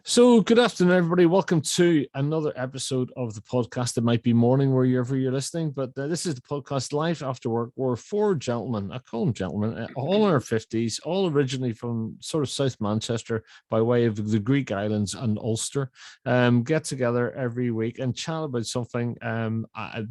So, good afternoon, everybody. Welcome to another episode of the podcast. It might be morning wherever you're listening, but this is the podcast live after work. We're four gentlemen, I call them gentlemen, all in our 50s, all originally from sort of South Manchester by way of the Greek islands and Ulster, get together every week and chat about something,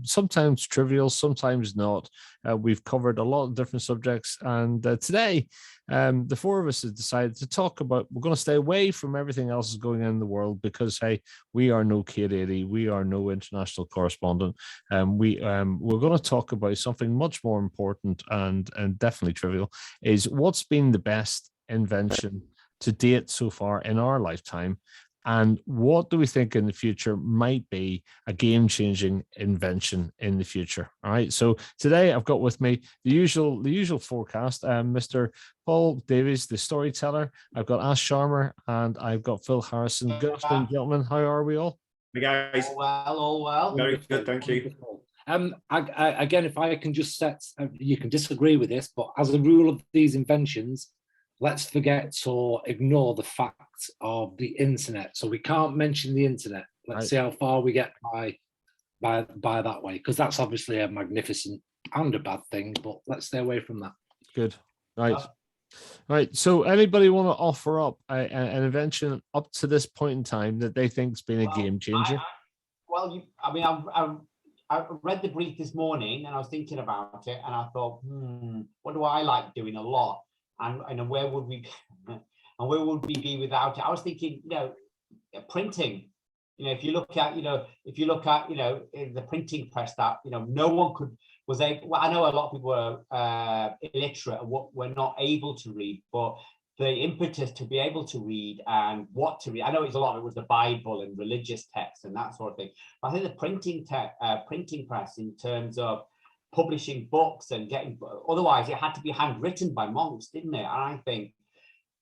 sometimes trivial, sometimes not. We've covered a lot of different subjects, and today, the four of us have decided to talk about, we're going to stay away from everything else that's going on in the world because, hey, we are no K80, we are no international correspondent. We're going to talk about something much more important and definitely trivial, is what's been the best invention to date so far in our lifetime, and what do we think in the future might be a game-changing invention in the future? All right. So today I've got with me the usual forecast. Mr. Paul Davies, the storyteller. I've got Ash Sharma and I've got Phil Harrison. Good afternoon, gentlemen. How are we all? Hey guys. All well. Very good, thank you. Again, if I can just set, you can disagree with this, but as a rule of these inventions, let's forget or ignore the fact of the internet. So we can't mention the internet. Let's see how far we get by that way, because that's obviously a magnificent and a bad thing, but let's stay away from that. Good. Right. So anybody want to offer up an invention up to this point in time that they think's been a game changer? I read the brief this morning and I was thinking about it and I thought, what do I like doing a lot? And where would we be without it? I was thinking, printing. If you look at the printing press, that no one was able. Well, I know a lot of people were illiterate and were not able to read, but the impetus to be able to read and what to read. I know it's a lot of it was the Bible and religious texts and that sort of thing. But I think the printing press, in terms of publishing books and otherwise it had to be handwritten by monks, didn't it? And I think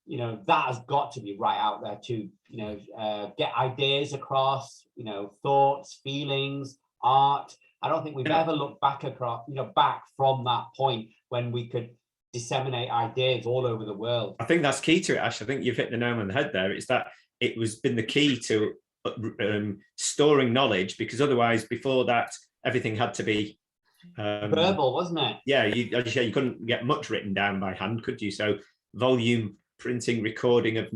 that has got to be right out there to get ideas across, thoughts, feelings, art. I don't think we've ever looked back from that point when we could disseminate ideas all over the world. I think that's key to it, Ash. I think you've hit the nail on the head there. It's that it was been the key to storing knowledge, because otherwise before that everything had to be verbal, wasn't it? Yeah, you couldn't get much written down by hand, could you? So volume printing, recording of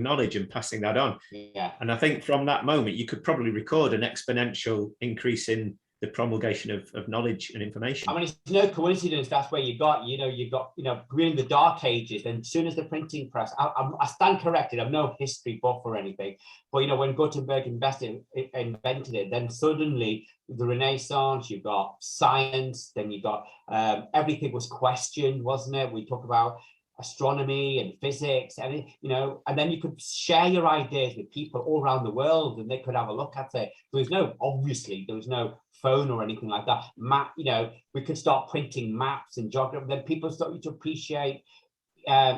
knowledge and passing that on. Yeah. And I think from that moment you could probably record an exponential increase in the promulgation of knowledge and information. I mean, it's no coincidence that's where you got during the Dark Ages. And as soon as the printing press, I stand corrected, I'm no history buff or anything, but when Gutenberg invented it, then suddenly the Renaissance, you got science, then you got everything was questioned, wasn't it? We talk about astronomy and physics, and and then you could share your ideas with people all around the world, and they could have a look at it. There was no phone or anything like that. We could start printing maps and geography. Then people started to appreciate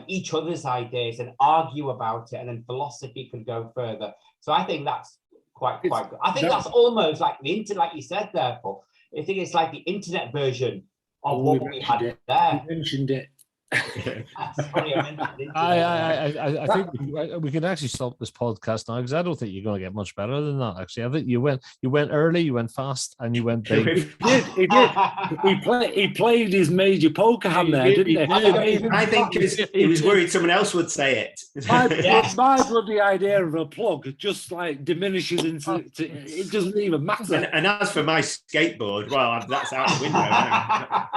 each other's ideas and argue about it, and then philosophy could go further. So I think that's quite good. I think that's almost like the internet, like you said there, Paul. I think it's like the internet version of what we had there. You mentioned it. I think we can actually stop this podcast now, because I don't think you're going to get much better than that. Actually, I think you went early, you went fast, and you went big. He did. He played his major poker hand there, didn't he? I think he was worried someone else would say it. My bloody idea of a plug just like diminishes into it doesn't even matter. And as for my skateboard, well, that's out the window now.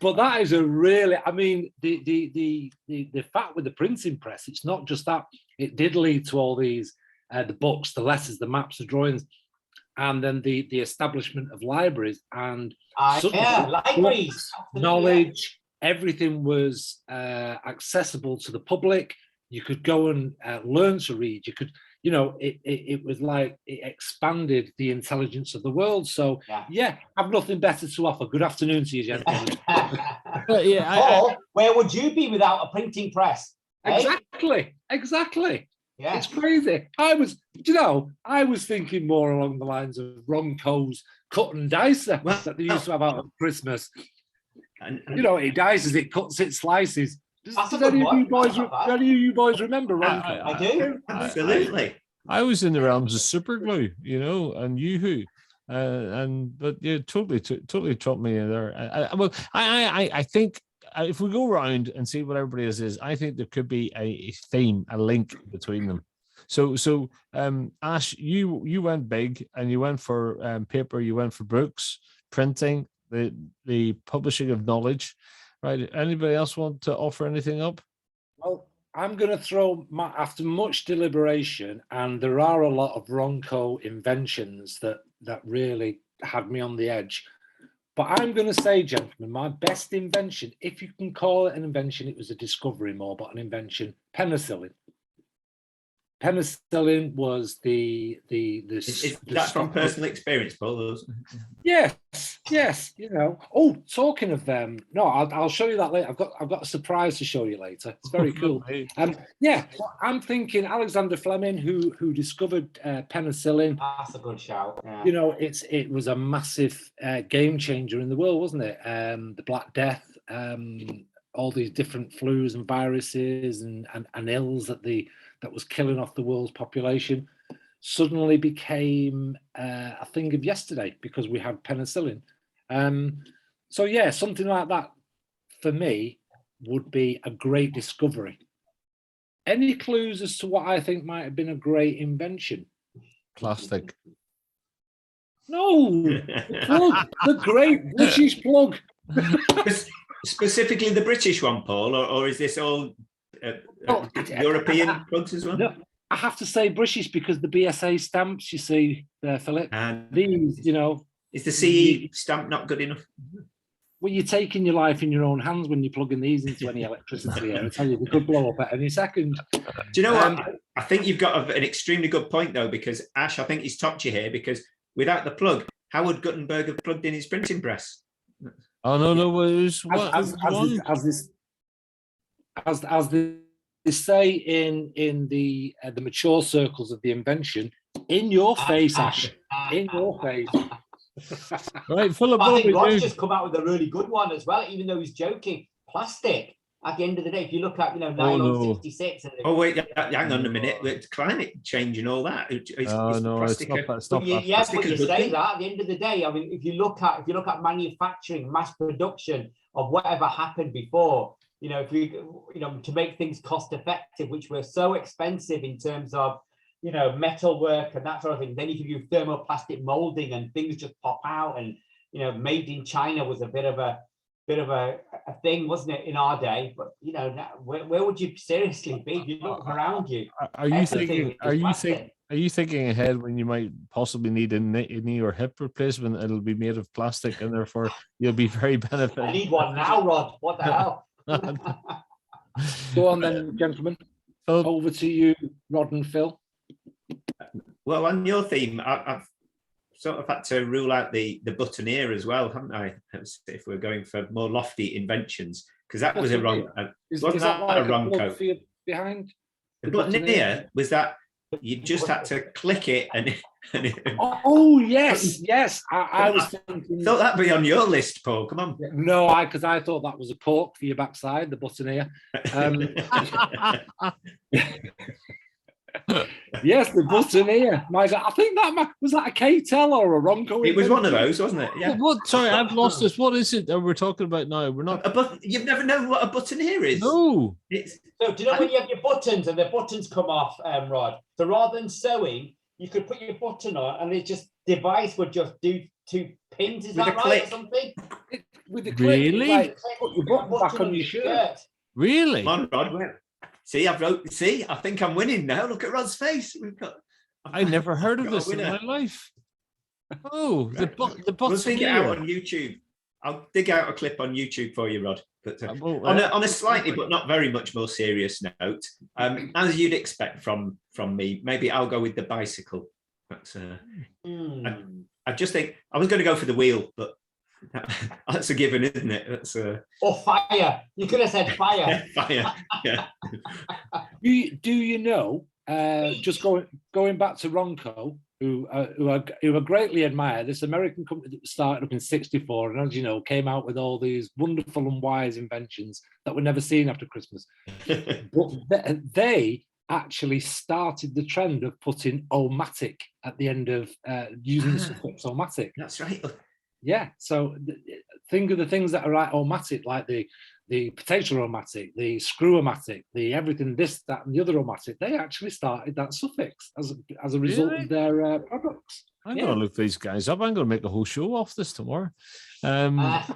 But that is a really, I mean, the fact with the printing press, it's not just that. It did lead to all these, the books, the letters, the maps, the drawings, and then the establishment of libraries and libraries, knowledge. Everything was accessible to the public. You could go and learn to read. You could, it was like it expanded the intelligence of the world. So have nothing better to offer. Good afternoon to you, gentlemen. Paul, where would you be without a printing press? Exactly. Yeah. It's crazy. I was thinking more along the lines of Ronco's cut and dicer that they used to have out at Christmas. And he dices it, cuts it, slices. That's a Does good any of one. you boys, That's not bad. any of you boys remember Ronco? I do. Absolutely. I was in the realms of super glue, and Yoo-hoo. But yeah, totally trumped me in there. I think if we go around and see what everybody is, I think there could be a theme, a link between them. So Ash, you went big and you went for paper, you went for books, printing, the publishing of knowledge, right? Anybody else want to offer anything up? Well, I'm going to throw after much deliberation, and there are a lot of Ronco inventions that really had me on the edge. But I'm going to say, gentlemen, my best invention, if you can call it an invention, it was a discovery more, but an invention, penicillin. Penicillin was Is that from personal experience, Paul? Yes. Oh, talking of no, I'll show you that later. I've got a surprise to show you later. It's very cool. Yeah, I'm thinking Alexander Fleming, who discovered penicillin. That's a good shout. Yeah. It was a massive game changer in the world, wasn't it? The Black Death, all these different flus and viruses and ills that was killing off the world's population suddenly became a thing of yesterday because we had penicillin. So yeah, something like that for me would be a great discovery. Any clues as to what I think might have been a great invention? Plastic. No, the plug, the great British plug. Specifically the British one, Paul, or is this all European plugs as well? No, I have to say British because the BSA stamps, you see there, Philip. And these, is the CE stamp not good enough? Well, you're taking your life in your own hands when you're plugging these into any electricity here. I tell you, they could blow up at any second. Do you know what? I think you've got an extremely good point, though, because Ash, I think he's topped you here, because without the plug, how would Gutenberg have plugged in his printing press? Oh no! As they say in the mature circles of the invention, in your face, Ash, in your face. Right, Philip. I think Rod's just come out with a really good one as well, even though he's joking. Plastic. At the end of the day, if you look at 1966. Oh wait, hang on a minute. With climate change and all that. It's not that. Yes, but you say that at the end of the day. I mean, if you look at manufacturing, mass production of whatever happened before, if you to make things cost effective, which were so expensive in terms of metal work and that sort of thing. Then if you do thermoplastic molding and things just pop out, and made in China was a bit of a thing, wasn't it, in our day? But where would you seriously be if you look around you? Are you thinking ahead when you might possibly need a knee or hip replacement? It'll be made of plastic, and therefore you'll be very beneficial. I need one now, Rod. What the hell? Go on then, gentlemen. Over to you, Rod and Phil. Well, on your theme, I've sort of had to rule out the buttoneer as well, haven't I? If we're going for more lofty inventions, because that was a wrong. Wasn't that a wrong code behind? The buttoneer was that you just had to click it and. Oh yes. I was thinking. Thought that'd be on your list, Paul. Come on. No, because I thought that was a cork for your backside, the buttoneer. Yes, the buttoneer. My God, I think that was that a K-tel or a Ronco. It was one of those, wasn't it? Yeah. What? Sorry, I've lost this. What is it that we're talking about now? We're not. You've never known what a buttoneer is. No. So do you know when you have your buttons and the buttons come off, Rod? So rather than sewing, you could put your button on, and it just device would just do 2 pins. Is that right, or something? With the click, really? Like, put your button back on your shirt. Really? Come on, Rod. See, I think I'm winning now. Look at Rod's face. I never heard of this in my life. Oh, the buttoneer. We'll dig it out on YouTube. I'll dig out a clip on YouTube for you, Rod. But on a slightly, but not very much more serious note, as you'd expect from me, maybe I'll go with the bicycle. That's I just think I was going to go for the wheel, but that's a given, isn't it? That's or fire. You could have said fire. Fire. Yeah. Do you know? Just going back to Ronco, who I greatly admire. This American company that started up in '64, and as you know, came out with all these wonderful and wise inventions that were never seen after Christmas. But they actually started the trend of putting "omatic" at the end of using the suffix "omatic." That's right. Yeah. So think of the things that are "omatic," like the potato "omatic," the screw "omatic," the everything, this, that, and the other "omatic." They actually started that suffix as a result of their products. I'm going to look these guys up. I'm going to make a whole show off this tomorrow. I've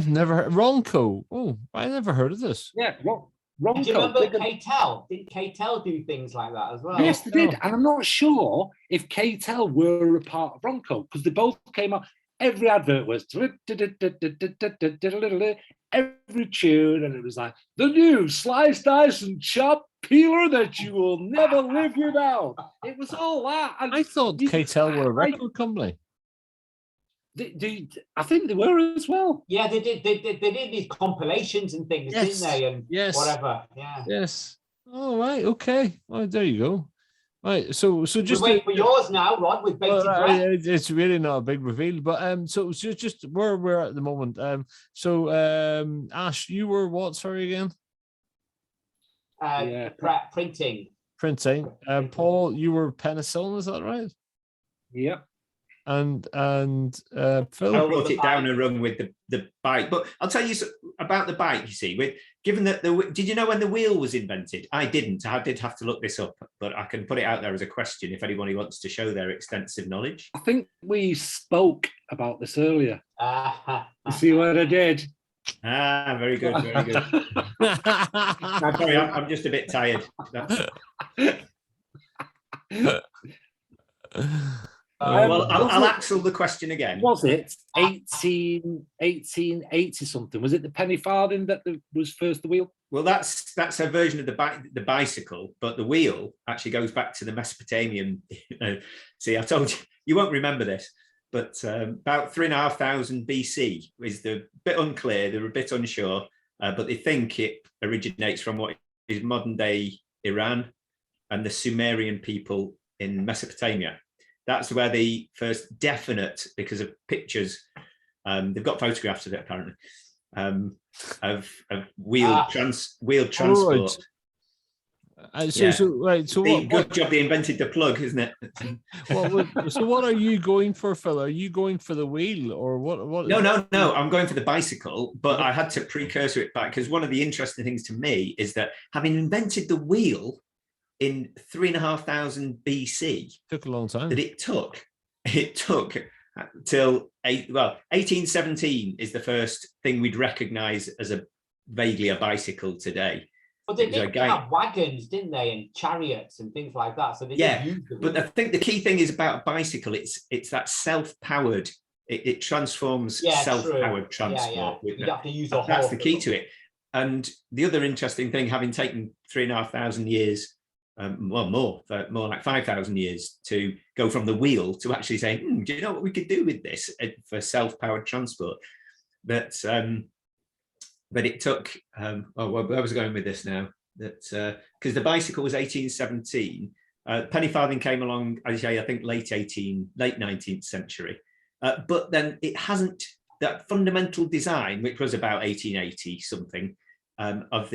never heard Ronco. Oh, I never heard of this. Yeah, Ronco. Do you remember K-Tel? Did K-Tel do things like that as well? Yes, they did. And I'm not sure if K-Tel were a part of Ronco, because they both came out. Every advert was every tune, and it was like the new slice, dice, and chop peeler that you will never live without. It was all that. And I thought K-Tel were a record company. I think they were as well. Yeah, they did. They did these compilations and things, didn't they? And whatever. Yeah. Yes. Oh, right. Okay. Well, there you go. Right. So just wait for yours now, Rod, with bated breath. It's really not a big reveal, but so just where we're at the moment. Ash, you were what? Sorry again. Printing. Printing. Paul, you were penicillin. Is that right? Yep. And Phil, I wrote it down and run with the bike. But I'll tell you about the bike. You see, given that did you know when the wheel was invented? I didn't. I did have to look this up, but I can put it out there as a question if anybody wants to show their extensive knowledge. I think we spoke about this earlier. You see what I did? Very good, very good. Sorry, I'm just a bit tired. Well, I'll axle the question again. Was it 1880 something? Was it the penny farthing that was first the wheel? Well, that's a version of the bicycle, but the wheel actually goes back to the Mesopotamian. See, I told you won't remember this, but about 3,500 BC is the bit unclear. They're a bit unsure, but they think it originates from what is modern day Iran and the Sumerian people in Mesopotamia. That's where the first definite, because of pictures, they've got photographs of it apparently, of wheeled transport. Good job they invented the plug, isn't it? So what are you going for, Phil? Are you going for the wheel or what? No. I'm going for the bicycle, but I had to precursor it back because one of the interesting things to me is that having invented the wheel in 3,500 BC, took a long time. That it took till 1817 is the first thing we'd recognise as vaguely a bicycle today. But they did have wagons, didn't they, and chariots and things like that. So they did use them. But I think the key thing is about a bicycle. It's that self-powered. It transforms self-powered transport. You have to use a horse. That's the key to it. And the other interesting thing, having taken 3,500 years. More like 5,000 years to go from the wheel to actually saying, do you know what we could do with this for self-powered transport? But it took, where was I going with this now? That because the bicycle was 1817, penny farthing came along, as I think late 19th century. But then it hasn't, that fundamental design, which was about 1880 something, of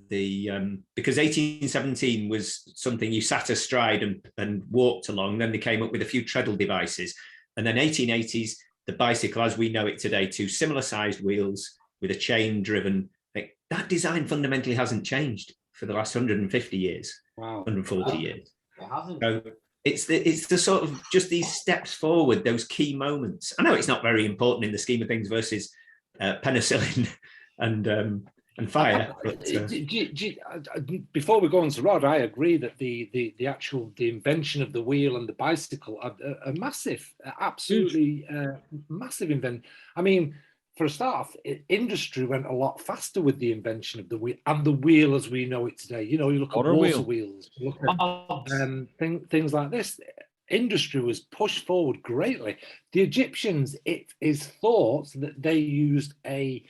because 1817 was something you sat astride and walked along. Then they came up with a few treadle devices, and then 1880s, the bicycle as we know it today, two similar sized wheels with a chain driven. That design fundamentally hasn't changed for the last 150 years. Wow, 140 years. It hasn't. So it's the sort of just these steps forward, those key moments. I know it's not very important in the scheme of things versus penicillin and fire. But, before we go on to Rod, I agree that the invention of the wheel and the bicycle are a massive, absolutely massive invention. I mean, for a start, industry went a lot faster with the invention of the wheel and the wheel as we know it today. You know, you look at water wheels, you look at things like this. Industry was pushed forward greatly. The Egyptians, it is thought that they used a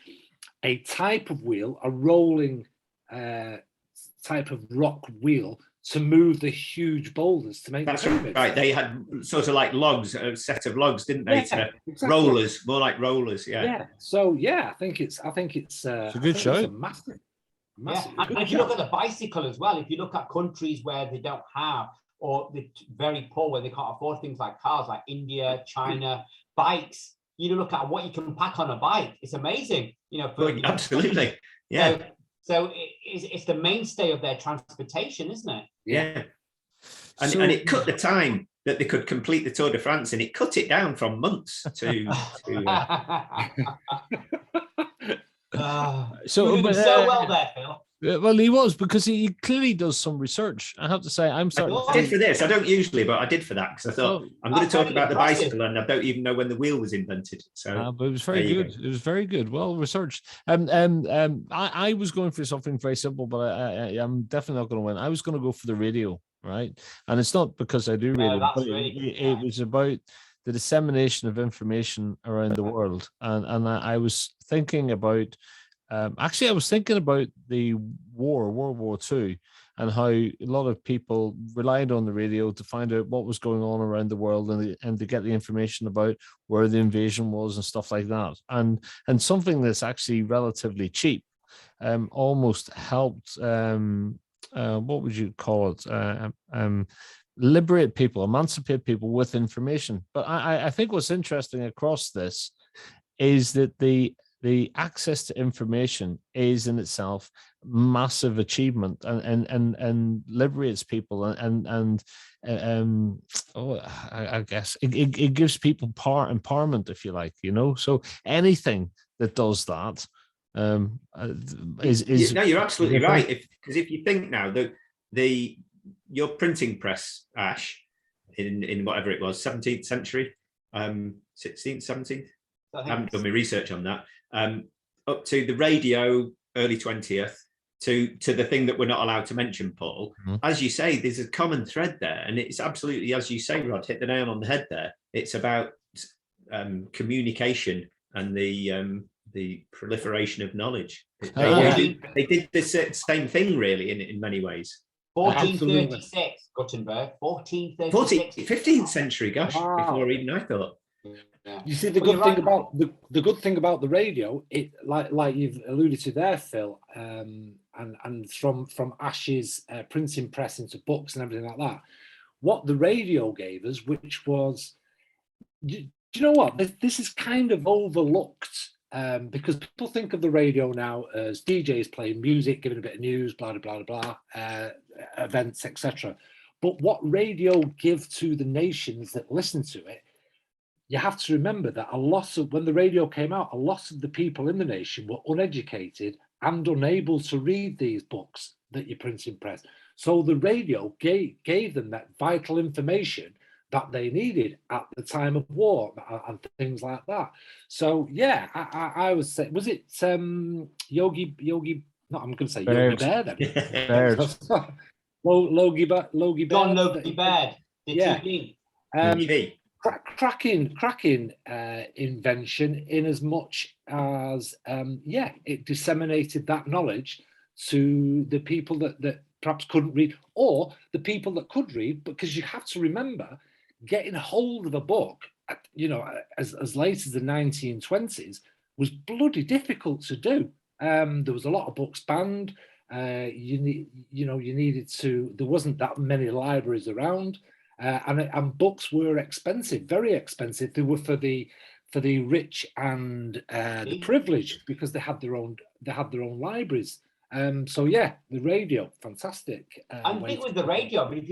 type of wheel, a rolling type of rock wheel to move the huge boulders to make That's the pyramids. right. They had sort of like logs, a set of logs, didn't they? Yeah, exactly. Rollers, more like rollers. Yeah. So yeah, I think it's a good show. It's a massive. Yeah, and if you look at the bicycle as well, if you look at countries where they don't have, or they're very poor, where they can't afford things like cars, like India, China, bikes, you look at what you can pack on a bike. It's amazing, Absolutely, yeah. So it's the mainstay of their transportation, isn't it? Yeah. And it cut the time that they could complete the Tour de France, and it cut it down from months to so well there, Phil. Well, he was, because he clearly does some research. I have to say, I'm starting. I did for this. I don't usually, but I did for that because I thought I'm going to talk about the bicycle, and I don't even know when the wheel was invented. So, but it was very good. It was very good, well researched. I was going for something very simple, but I'm definitely not going to win. I was going to go for the radio, right? And it's not because I do radio, but it was about the dissemination of information around the world, and I was thinking about. Actually, I was thinking about the World War II, and how a lot of people relied on the radio to find out what was going on around the world, and to get the information about where the invasion was and stuff like that. And something that's actually relatively cheap, almost helped. What would you call it? Liberate people, emancipate people with information. But I think what's interesting across this is that the access to information is in itself massive achievement, and liberates people, I guess it gives people empowerment, if you like, So anything that does that is no, you're absolutely right. Because if you think now that your printing press, Ash, in whatever it was, 17th century, 16th, 17th. I haven't done my research on that. Up to the radio, early 20th, to the thing that we're not allowed to mention, Paul. Mm-hmm. As you say, there's a common thread there, and it's absolutely, as you say, Rod, hit the nail on the head there. It's about communication and the proliferation of knowledge. They did the same thing, really, in many ways. 1436, Gutenberg. 1436. 15th century, gosh, before even I thought. Yeah. You see, the good thing about the good thing about the radio, it like you've alluded to there, Phil, and from Ash's printing press into books and everything like that. What the radio gave us, which was, do you know what? This is kind of overlooked, because people think of the radio now as DJs playing music, giving a bit of news, blah blah blah blah, events, etc. But what radio give to the nations that listen to it, you have to remember that when the radio came out, a lot of the people in the nation were uneducated and unable to read these books that you print in press. So the radio gave them that vital information that they needed at the time of war and things like that. So yeah, I was saying, was it Yogi? No, I'm going to say Yogi Bear then. Logie Bear. John Logie Bear. Yeah. Cracking invention, in as much as it disseminated that knowledge to the people that perhaps couldn't read, or the people that could read, because you have to remember, getting hold of a book, as late as the 1920s was bloody difficult to do. There was a lot of books banned. You needed to. There wasn't that many libraries around. And books were expensive, very expensive. They were for the rich and the privileged, because they had their own libraries. So yeah, the radio, fantastic. I think with the radio, but if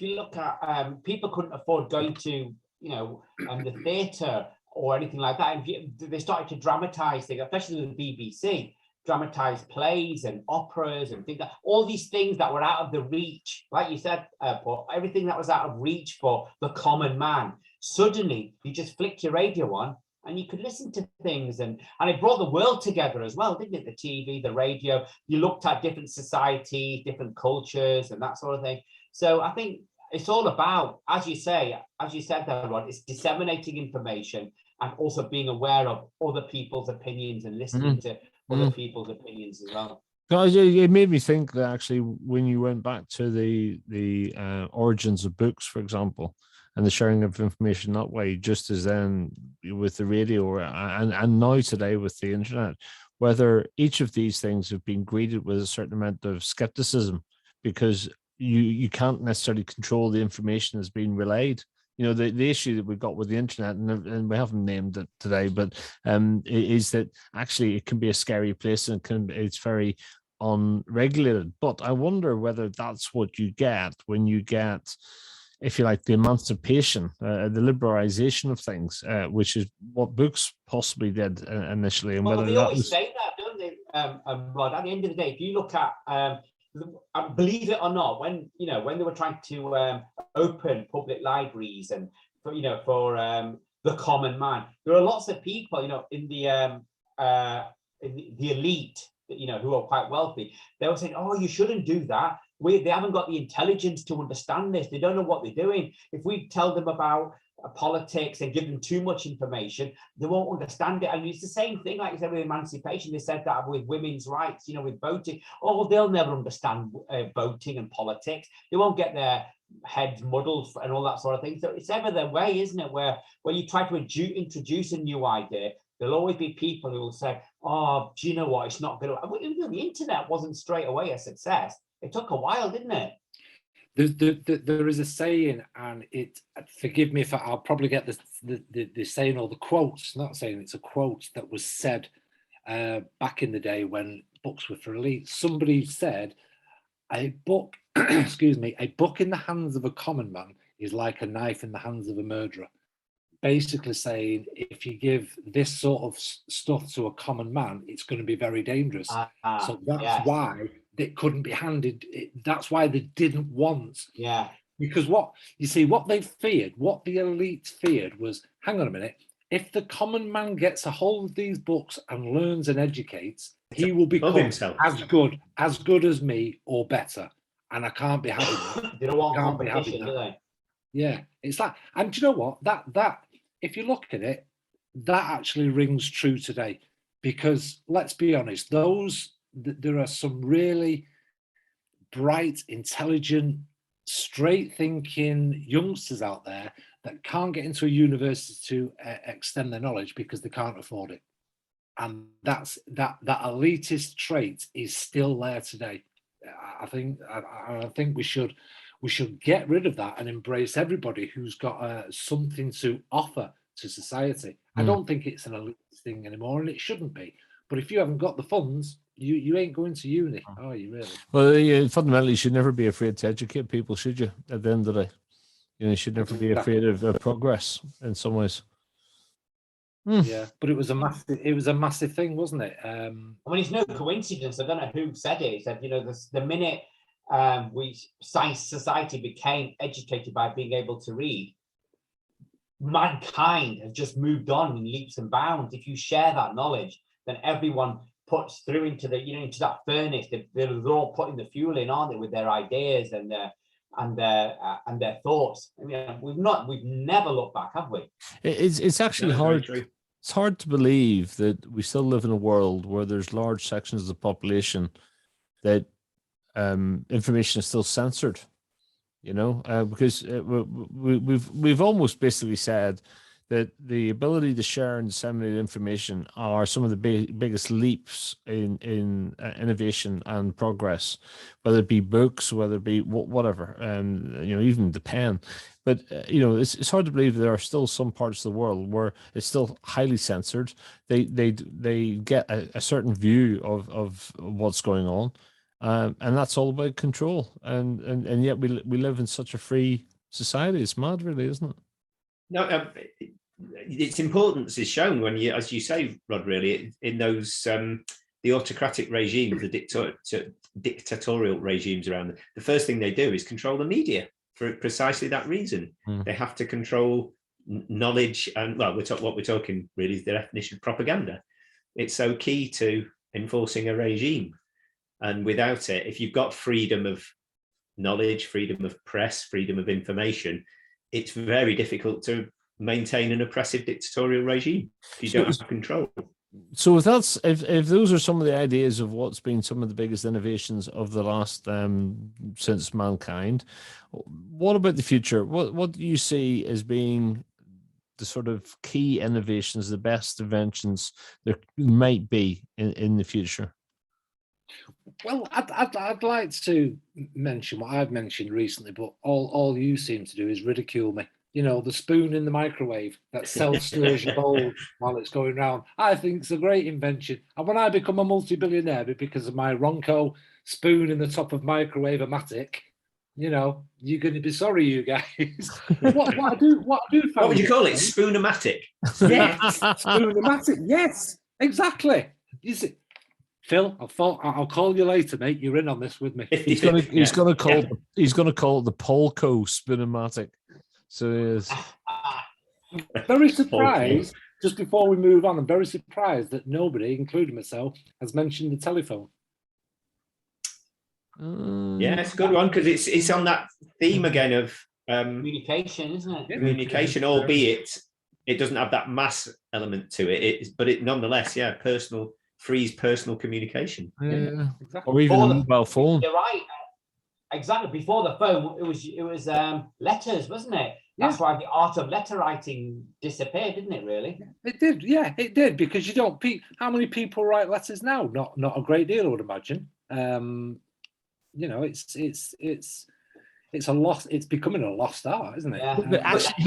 you look at people couldn't afford going to the theatre or anything like that. They started to dramatize things, especially with the BBC. Dramatized plays and operas and things, all these things that were out of the reach, like you said, Paul, everything that was out of reach for the common man. Suddenly, you just flicked your radio on and you could listen to things, and it brought the world together as well, didn't it? The TV, the radio, you looked at different societies, different cultures, and that sort of thing. So I think it's all about, as you said there, Rod, it's disseminating information and also being aware of other people's opinions and listening to other people's opinions as well. It made me think that actually, when you went back to the origins of books, for example, and the sharing of information that way, just as then with the radio and now today with the internet, whether each of these things have been greeted with a certain amount of skepticism, because you can't necessarily control the information that's being relayed. You know, the issue that we've got with the internet, and we haven't named it today, but is that actually it can be a scary place, and it's very unregulated. But I wonder whether that's what you get when you get, if you like, the emancipation, the liberalization of things, which is what books possibly did initially. And Well, whether they that always was say that, don't they, Rod? At the end of the day, if you look at, believe it or not, when they were trying to open public libraries and for the common man, there are lots of people, in the elite, who are quite wealthy. They were saying, "Oh, you shouldn't do that. They haven't got the intelligence to understand this. They don't know what they're doing. If we tell them about politics and give them too much information, they won't understand it." And it's the same thing, like you said, with emancipation. They said that with women's rights, with voting. Oh, they'll never understand voting and politics. They won't get their heads muddled and all that sort of thing. So it's ever their way, isn't it? Where you try to introduce a new idea, there'll always be people who will say, "Oh, do you know what? It's not going to." The internet wasn't straight away a success. It took a while, didn't it? There is a saying, and forgive me if I'll probably get the saying or the quotes, not saying, it's a quote that was said back in the day when books were for elite. Somebody said, a book, excuse me, a book in the hands of a common man is like a knife in the hands of a murderer. Basically saying, if you give this sort of stuff to a common man, it's going to be very dangerous. So that's why it couldn't be handed. That's why they didn't want. Yeah. Because what they feared, what the elite feared was, hang on a minute, if the common man gets a hold of these books and learns and educates, he will become as good as me or better. And I can't be having that. They don't want competition, do they? Yeah, it's like, and do you know what? That if you look at it, that actually rings true today. Because let's be honest, there are some really bright, intelligent, straight-thinking youngsters out there that can't get into a university to extend their knowledge because they can't afford it. And that elitist trait is still there today. I think we should get rid of that and embrace everybody who's got something to offer to society. I don't think it's an elitist thing anymore, and it shouldn't be. But if you haven't got the funds, you ain't going to uni, are you really? Well, fundamentally, you should never be afraid to educate people, should you? At the end of the day, you should never be afraid of progress in some ways. Yeah, but it was a massive thing, wasn't it? I mean, it's no coincidence. I don't know who said it. He said, the minute society became educated by being able to read, mankind has just moved on in leaps and bounds. If you share that knowledge, then everyone puts through into into that furnace. They're all putting the fuel in, aren't they, with their ideas and their thoughts. I mean, we've never looked back, have we? It's actually hard. It's hard to believe that we still live in a world where there's large sections of the population that information is still censored. Because we've almost basically said that the ability to share and disseminate information are some of the biggest leaps in innovation and progress, whether it be books, whether it be whatever, even the pen. But it's hard to believe there are still some parts of the world where it's still highly censored. They get a certain view of what's going on, and that's all about control. And yet we live in such a free society. It's mad, really, isn't it? No, its importance is shown when you, as you say, Rod, really, in those the autocratic regimes, the dictatorial regimes around. The first thing they do is control the media for precisely that reason. They have to control knowledge, and what we're talking really is the definition of propaganda. It's so key to enforcing a regime, and without it, if you've got freedom of knowledge, freedom of press, freedom of information, it's very difficult to maintain an oppressive dictatorial regime if you don't have control. So if those are some of the ideas of what's been some of the biggest innovations of the last since mankind, what about the future? What do you see as being the sort of key innovations, the best inventions there might be in the future? Well, I'd like to mention what I've mentioned recently, but all you seem to do is ridicule me. You know, the spoon in the microwave that self-stirs your bowl while it's going round. I think it's a great invention. And when I become a multi-billionaire because of my Ronco spoon in the top of microwave-o-matic, you know, you're going to be sorry, you guys. what I do What would you call it? Spoonomatic? Yes, spoonomatic. Yes, exactly. You see, Phil, I'll call you later, mate. You're in on this with me. He's gonna call it the Polco Spoonomatic. So he is. Very surprised, just before we move on, I'm very surprised that nobody, including myself, has mentioned the telephone. Yeah, it's a good one because it's on that theme again of communication, isn't it? communication, albeit it doesn't have that mass element to it. But it nonetheless, frees personal communication. Yeah, exactly. Or even a mobile phone. You're right. Exactly. Before the phone, it was letters, wasn't it? That's why the art of letter writing disappeared, didn't it? Really? It did. Yeah, it did, because you don't. How many people write letters now? Not a great deal, I would imagine. You know, it's a lost. It's becoming a lost art, isn't it? Yeah. But actually,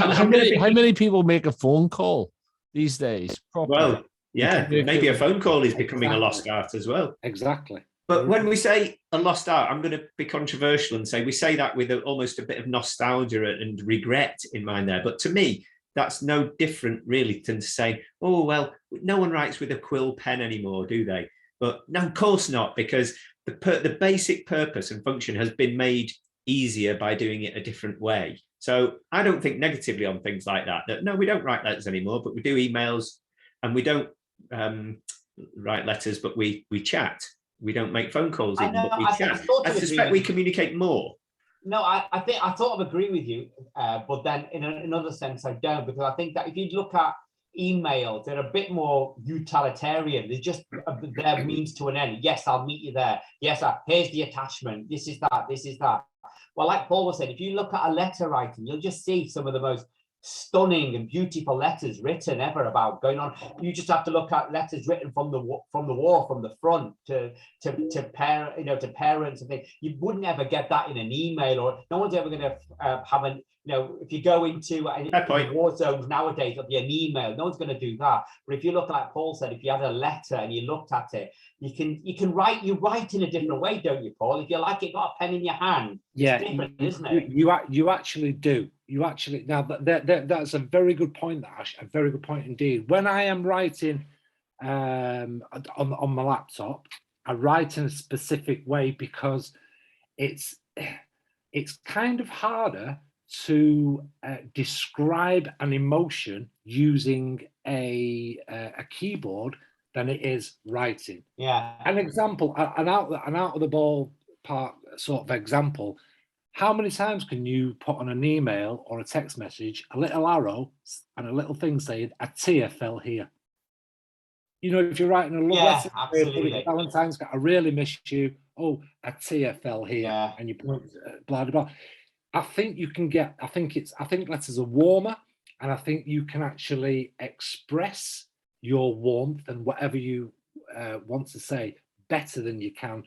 how many people make a phone call these days? Properly? Well, yeah, maybe a phone call is becoming a lost art as well. Exactly. But when we say a lost art, I'm going to be controversial and say we say that with almost a bit of nostalgia and regret in mind there. But to me, that's no different really than to say, oh, well, no one writes with a quill pen anymore, do they? But no, of course not, because the basic purpose and function has been made easier by doing it a different way. So I don't think negatively on things like that. No, we don't write letters anymore, but we do emails, and we don't write letters, but we chat. We don't make phone calls, but we chat. I suspect we communicate more. No, I sort of agree with you, but then in another sense I don't, because I think that if you look at emails, they're a bit more utilitarian. They're just their means to an end. Yes, I'll meet you there. Yes, here's the attachment. This is that. This is that. Well, like Paul was saying, if you look at a letter writing, you'll just see some of the most stunning and beautiful letters written ever about going on. You just have to look at letters written from the wall, from the front to parents and things. You wouldn't ever get that in an email, or no one's ever going to have an. You know, if you go into war zones nowadays, it'll be an email. No one's going to do that. But if you look, like Paul said, if you had a letter and you looked at it, you can write. You write in a different way, don't you, Paul? If you like it, got a pen in your hand. Yeah, it's different, isn't it? You actually do. You actually, now that's a very good point, Ash. A very good point indeed. When I am writing on my laptop, I write in a specific way because it's kind of harder to describe an emotion using a keyboard than it is writing. Yeah. An example, an out of the ballpark sort of example. How many times can you put on an email or a text message a little arrow and a little thing saying a tear fell here? You know, if you're writing a love letter, Valentine's, I really miss you. Oh, a tear fell here, and you point blah blah blah. I think you can get. I think letters are warmer, and I think you can actually express your warmth and whatever you want to say better than you can.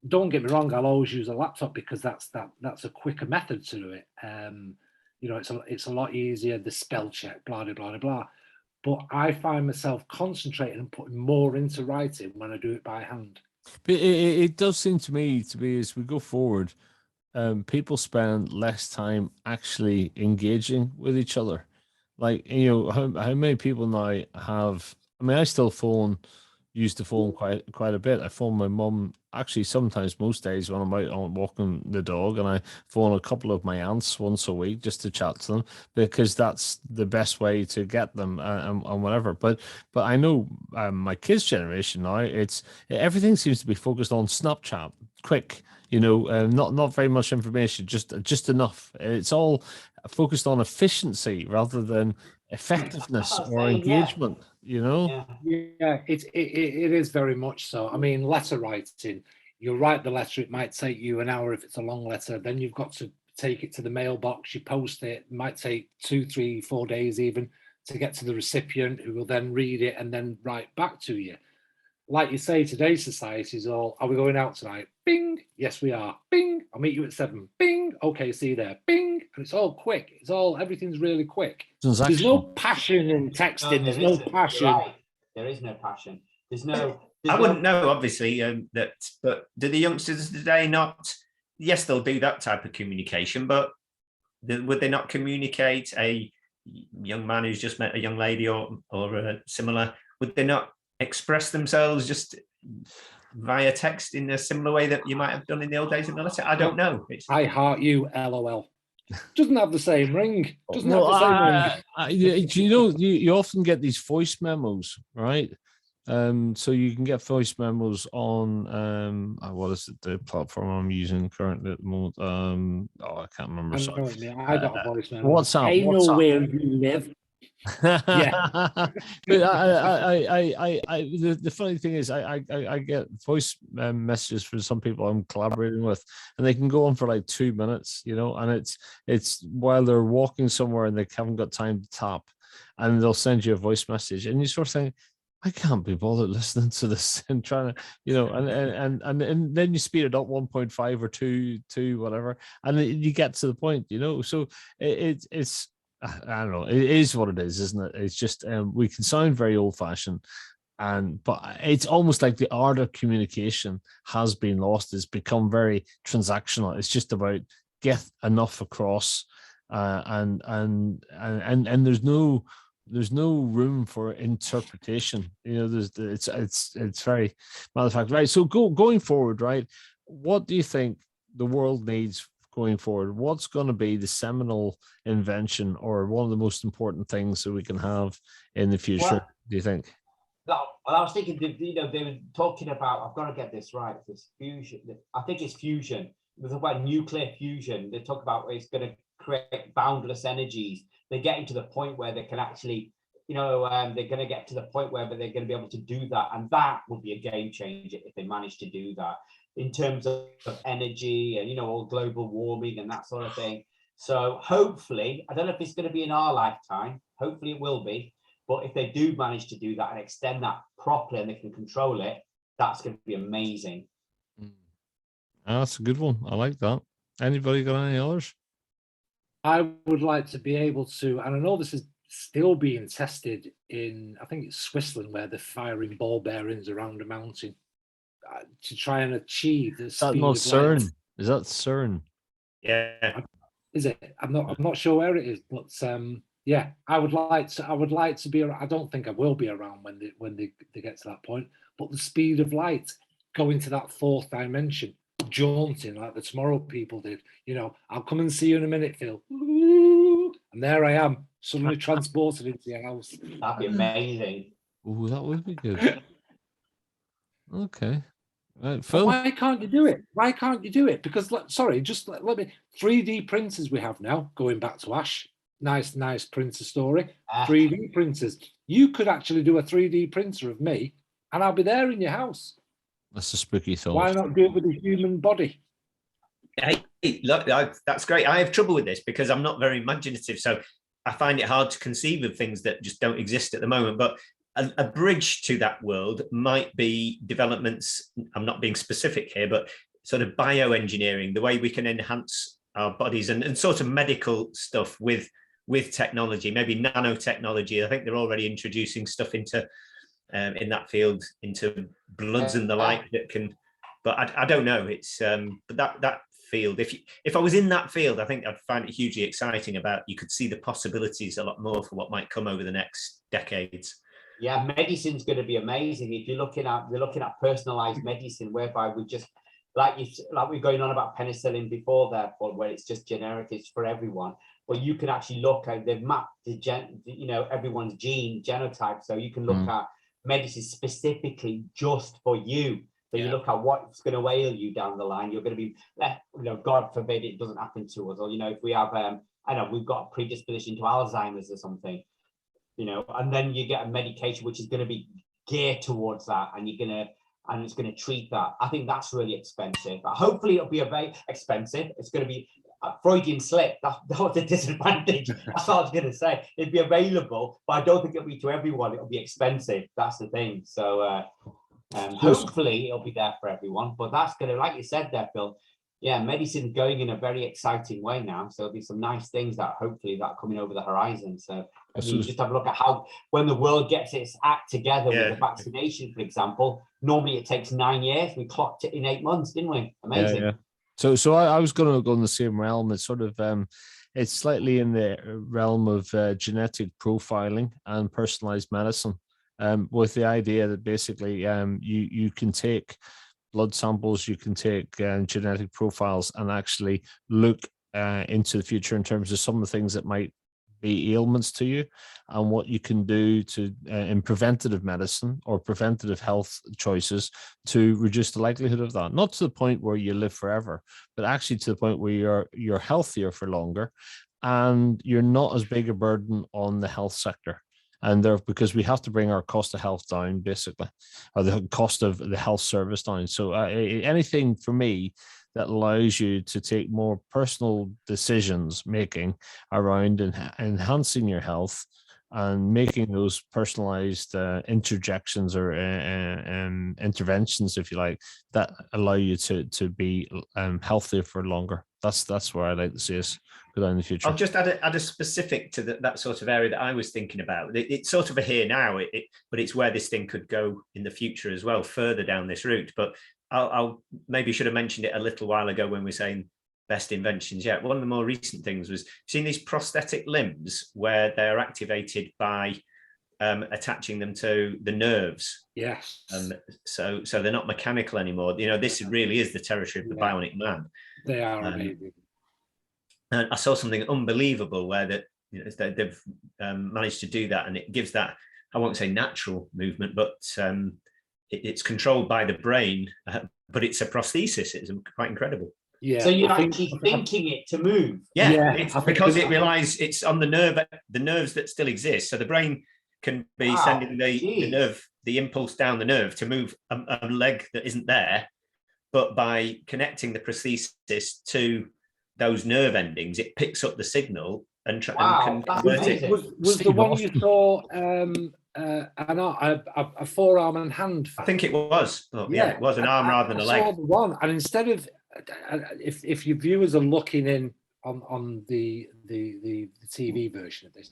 Don't get me wrong. I'll always use a laptop because that's a quicker method to do it. You know, it's a lot easier. The spell check, blah blah blah blah. But I find myself concentrating and putting more into writing when I do it by hand. But it does seem to me to be, as we go forward, people spend less time actually engaging with each other. Like, you know, how many people now have, I mean, I still use the phone quite a bit. I phone my mum actually sometimes, most days when I'm out on walking the dog, and I phone a couple of my aunts once a week just to chat to them, because that's the best way to get them and whatever. But I know my kids' generation now, everything seems to be focused on Snapchat, quick, you know, not very much information, just enough. It's all focused on efficiency rather than effectiveness or engagement. you know? Yeah, it is very much so. I mean, letter writing, you write the letter, it might take you an hour if it's a long letter, then you've got to take it to the mailbox, you post it might take 2, 3, 4 days even to get to the recipient, who will then read it and then write back to you. Like you say, today's society is all, are we going out tonight? Bing, yes we are. Bing, I'll meet you at 7. Bing, okay, see you there. Bing, and it's all quick. Everything's really quick. There's no passion in texting. There's no passion. Right. There is no passion. I wouldn't know, obviously, that. But do the youngsters today not? Yes, they'll do that type of communication, but would they not communicate? A young man who's just met a young lady or similar, would they not express themselves just via text in a similar way that you might have done in the old days in the letter? I don't know. I heart you, LOL. Doesn't have the same ring. Doesn't have the same ring. You know, you often get these voice memos, right? So you can get voice memos on what is it, the platform I'm using currently at the moment? I can't remember. I got a voice memo. WhatsApp. I know where you live. Yeah. But the funny thing is I get voice messages from some people I'm collaborating with, and they can go on for like 2 minutes, you know, and it's while they're walking somewhere and they haven't got time to tap, and they'll send you a voice message, and you sort of think, I can't be bothered listening to this and trying to, you know, and then you speed it up 1.5 or 2, whatever, and you get to the point, you know. So it's I don't know. It is what it is, isn't it? It's just we can sound very old-fashioned, but it's almost like the art of communication has been lost. It's become very transactional. It's just about get enough across, and there's no room for interpretation. You know, it's very matter of fact, right? So going forward, right? What do you think the world needs going forward? What's going to be the seminal invention or one of the most important things that we can have in the future? Well, do you think? Well, I was thinking, you know, they were talking about, I've got to get this right, this fusion. I think it's fusion. They talk about nuclear fusion. They talk about it's going to create boundless energies. They're getting to the point where they can actually, you know, they're going to get to the point where they're going to be able to do that. And that would be a game changer if they manage to do that in terms of energy and, you know, all global warming and that sort of thing. So hopefully, I don't know if it's going to be in our lifetime. Hopefully it will be. But if they do manage to do that and extend that properly and they can control it, that's going to be amazing. That's a good one. I like that. Anybody got any others? I would like to be able to, and I know this is still being tested in, I think it's Switzerland, where they're firing ball bearings around a mountain to try and achieve the speed of CERN? light. Is that CERN? Yeah. Is it? I'm not sure where it is, but yeah, I would like to be around. I don't think I will be around when they get to that point, but the speed of light, going to that fourth dimension, jaunting like the Tomorrow People did, you know, I'll come and see you in a minute, Phil. And there I am, suddenly transported into your house. That'd be amazing. Oh, that would be good. Okay. Right, Phil. Why can't you do it? Why can't you do it? Because, sorry, just let me. 3D printers we have now, going back to Ash. Nice printer story. 3D printers. You could actually do a 3D printer of me, and I'll be there in your house. That's a spooky thought. Why not do it with a human body? Hey, look, that's great. I have trouble with this because I'm not very imaginative, so I find it hard to conceive of things that just don't exist at the moment. But a bridge to that world might be developments. I'm not being specific here, but sort of bioengineering, the way we can enhance our bodies and sort of medical stuff with technology, maybe nanotechnology. I think they're already introducing stuff into in that field, into bloods and the like that can. But I don't know. It's but that field. If I was in that field, I think I'd find it hugely exciting. About you could see the possibilities a lot more for what might come over the next decades. Yeah, medicine's going to be amazing. If we're looking at personalized medicine, whereby we just like we're going on about penicillin before there, Paul, where it's just generic, it's for everyone. But you can actually look at, they've mapped everyone's gene genotype, so you can look at medicine specifically just for you. So you look at what's going to ail you down the line. You're going to be, God forbid it doesn't happen to us, or if we have, we've got a predisposition to Alzheimer's or something. and then you get a medication which is going to be geared towards that, and it's going to treat that. I think that's really expensive. But hopefully it'll be very expensive. It's going to be a Freudian slip. That was the disadvantage. That's what I was going to say. It'd be available, but I don't think it'll be to everyone. It'll be expensive. That's the thing. So hopefully it'll be there for everyone. But that's going to, like you said there, Phil, medicine's going in a very exciting way now. So there'll be some nice things that hopefully that are coming over the horizon. So you just have a look at how, when the world gets its act together with the vaccination, for example, normally it takes 9 years. We clocked it in 8 months, didn't we? Amazing. Yeah. So I was going to go in the same realm. It's sort of, it's slightly in the realm of genetic profiling and personalized medicine, with the idea that basically you can take blood samples, you can take genetic profiles and actually look into the future in terms of some of the things that might be ailments to you and what you can do to in preventative medicine or preventative health choices to reduce the likelihood of that. Not to the point where you live forever, but actually to the point where you're healthier for longer and you're not as big a burden on the health sector. And because we have to bring our cost of health down, basically, or the cost of the health service down. So anything for me that allows you to take more personal decisions making around enhancing your health and making those personalized interjections or interventions, if you like, that allow you to be healthier for longer. That's where I like to see us go down in the future. I'll just add a specific to that sort of area that I was thinking about. It's sort of a here now, but it's where this thing could go in the future as well, further down this route. But I'll maybe should have mentioned it a little while ago when we were saying best inventions. Yeah, one of the more recent things was seeing these prosthetic limbs where they're activated by attaching them to the nerves. Yes. So they're not mechanical anymore. This really is the territory of the bionic man. They are amazing. And I saw something unbelievable where they've managed to do that, and it gives that, I won't say natural movement, but it's controlled by the brain, but it's a prosthesis. It's quite incredible. Yeah. So you're actually thinking it to move. Yeah, it's because it relies, it's on the nerves that still exist. So the brain can be sending the impulse down the nerve to move a leg that isn't there, but by connecting the prosthesis to those nerve endings, it picks up the signal and can convert it. Was the one you saw a forearm and hand? I think it was. It was an arm rather than a leg. I saw the one, and instead of, if your viewers are looking in on the TV version of this,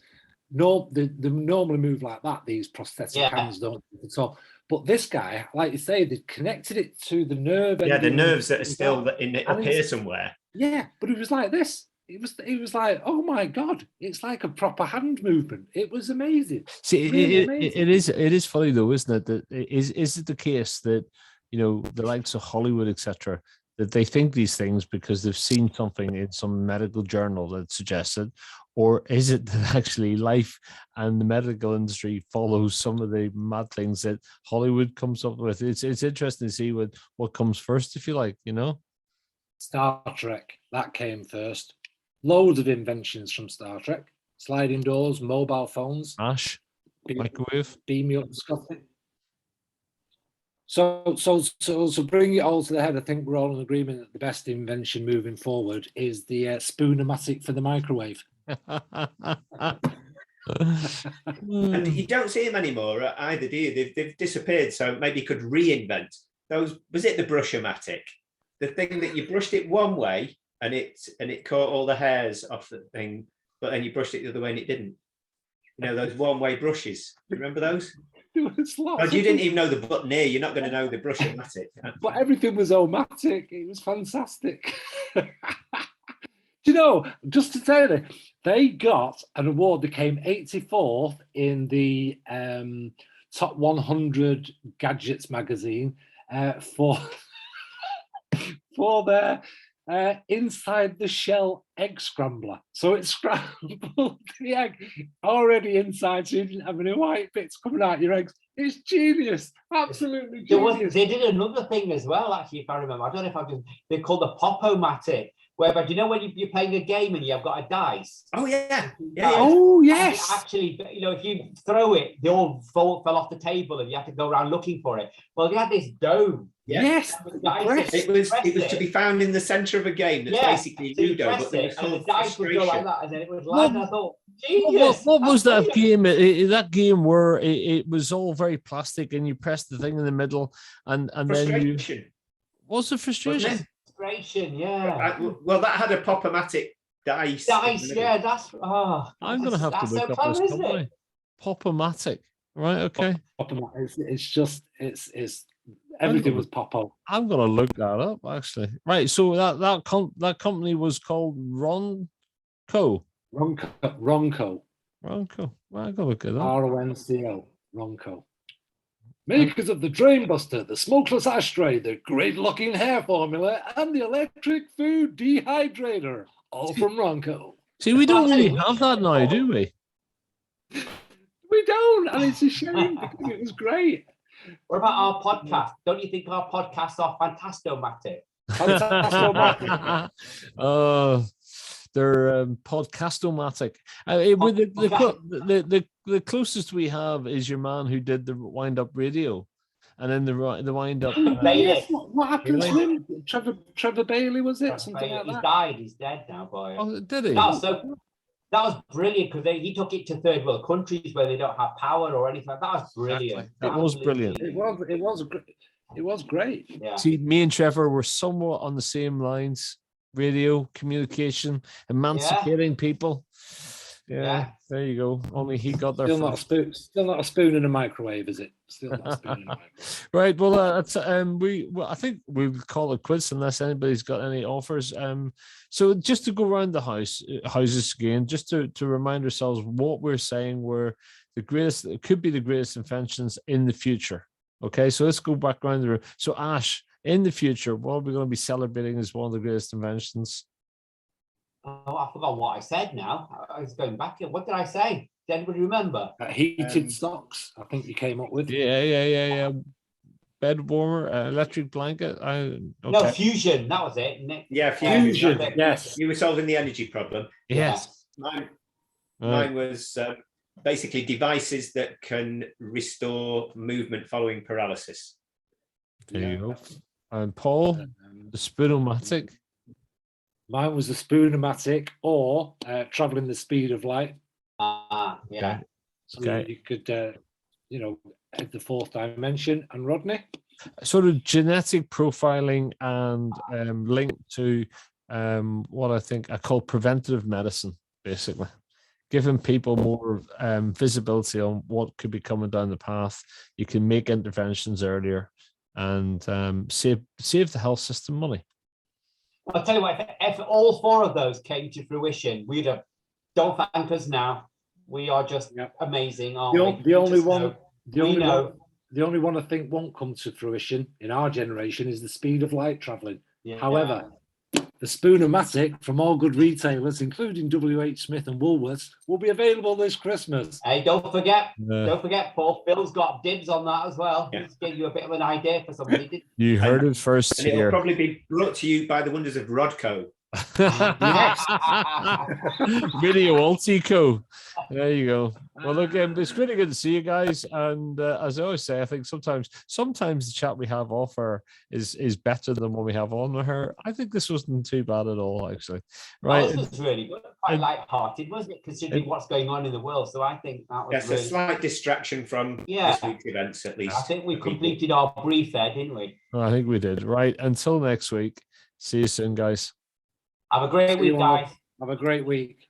they normally move like that. These prosthetic hands don't at all. But this guy, like you say, they connected it to the nerve. Yeah, the nerves that are still up here somewhere. Yeah, but it was like this. It was like, oh my God, it's like a proper hand movement. It was amazing. See, it is funny though, isn't it? That is it the case that, the likes of Hollywood, etc., that they think these things because they've seen something in some medical journal that suggests it, or is it that actually life and the medical industry follows some of the mad things that Hollywood comes up with? It's interesting to see what comes first, if you like, Star Trek, that came first. Loads of inventions from Star Trek. Sliding doors, mobile phones. Microwave. Beam me up and stuff. So bring it all to the head, I think we're all in agreement that the best invention moving forward is the Spoonomatic for the microwave. And you don't see them anymore either, do you? They've disappeared, so maybe you could reinvent those. Was it the Brush-o-matic? The thing that you brushed it one way and it caught all the hairs off the thing, but then you brushed it the other way and it didn't. Those one-way brushes. Do you remember those? You didn't even know the button here. You're not going to know the Brush-o-matic. But everything was omatic. It was fantastic. Just to tell you, they got an award. They came 84th in the top 100 gadgets magazine for their inside the shell egg scrambler. So it scrambled the egg already inside, so you didn't have any white bits coming out your eggs. It's genius, absolutely genius. They did another thing as well, actually, if I remember. I don't know if they called the Pop-O-matic, Whereby, do you know when you're playing a game and you've got a dice? Oh yeah. Oh yes. Actually, if you throw it, they all fell off the table and you have to go around looking for it. Well, they had this dome. Yeah. Yes. It was to be found in the center of a game that's basically Ludo, but there was and the dice would go like that, and then it would land. I thought, genius. What was that game? That game where it was all very plastic, and you press the thing in the middle, and then you. What's the frustration? Frustration, yeah. Well, that had a Pop-O-Matic dice. Yeah, that's. Oh, I'm gonna have to look up this company. Pop-O-Matic, right? Okay. It's everything was Popo. I'm gonna look that up actually. Right. So that company was called Ronco. Ronco. Well, I gotta look it up. RONCO. Ronco. Makers of the Drainbuster, the smokeless ashtray, the great-looking hair formula, and the electric food dehydrator, all from Ronco. See, we don't really have that now, do we? We don't, and it's a shame because it was great. What about our podcast? Don't you think our podcasts are fantastomatic? They're podcastomatic. The closest we have is your man who did the wind-up radio, and then the wind-up. What happened to him? Trevor Bailey, was it? Something like that. He died. He's dead now, boy. Oh, did he? That was brilliant because he took it to third world countries where they don't have power or anything. That was brilliant. It was brilliant. It was great. Yeah. See, me and Trevor were somewhat on the same lines. Radio, communication, emancipating people. Yeah, there you go. Only he got there. Still not a spoon in a microwave, is it? Still not a spoon in a microwave. Right. Well, I think we'll call it quits unless anybody's got any offers. So just to go around the houses again, just to remind ourselves what we're saying were the greatest. It could be the greatest inventions in the future. Okay, so let's go back around the room. So Ash, in the future, what are we going to be celebrating as one of the greatest inventions? Oh, I forgot what I said now. I was going back here. What did I say? Does anybody remember? Heated socks, I think you came up with. Yeah. Bed warmer, electric blanket. Okay. No, fusion. That was it. Yeah, fusion. Yes. You were solving the energy problem. Yes. Mine was basically devices that can restore movement following paralysis. There you go. And Paul, the Spoonomatic. Mine was the Spoonomatic or traveling the speed of light. Yeah. So you could, add the fourth dimension. And Rodney? Sort of genetic profiling and linked to what I think I call preventative medicine, basically. Giving people more visibility on what could be coming down the path. You can make interventions earlier and save the health system money. I'll tell you what, if all four of those came to fruition, don't thank us now. We are just amazing, aren't we? The only one I think won't come to fruition in our generation is the speed of light traveling. Yeah. However, the Spoonomatic from all good retailers, including WH Smith and Woolworths, will be available this Christmas. Hey, don't forget, Paul. Phil's got dibs on that as well. Yeah. Just gave you a bit of an idea for somebody. You heard it first and here. It'll probably be brought to you by the wonders of Rodco. Video Ultico. There you go. Well, look, it's really good to see you guys. And as I always say, I think sometimes the chat we have off air is better than what we have on her. I think this wasn't too bad at all, actually. Right? This was really good. Quite light-hearted, wasn't it? Considering what's going on in the world. So I think that was a slight distraction from this week's events, at least. I think we completed our brief there, didn't we? I think we did. Right. Until next week. See you soon, guys. Have a great week, guys. Have a great week.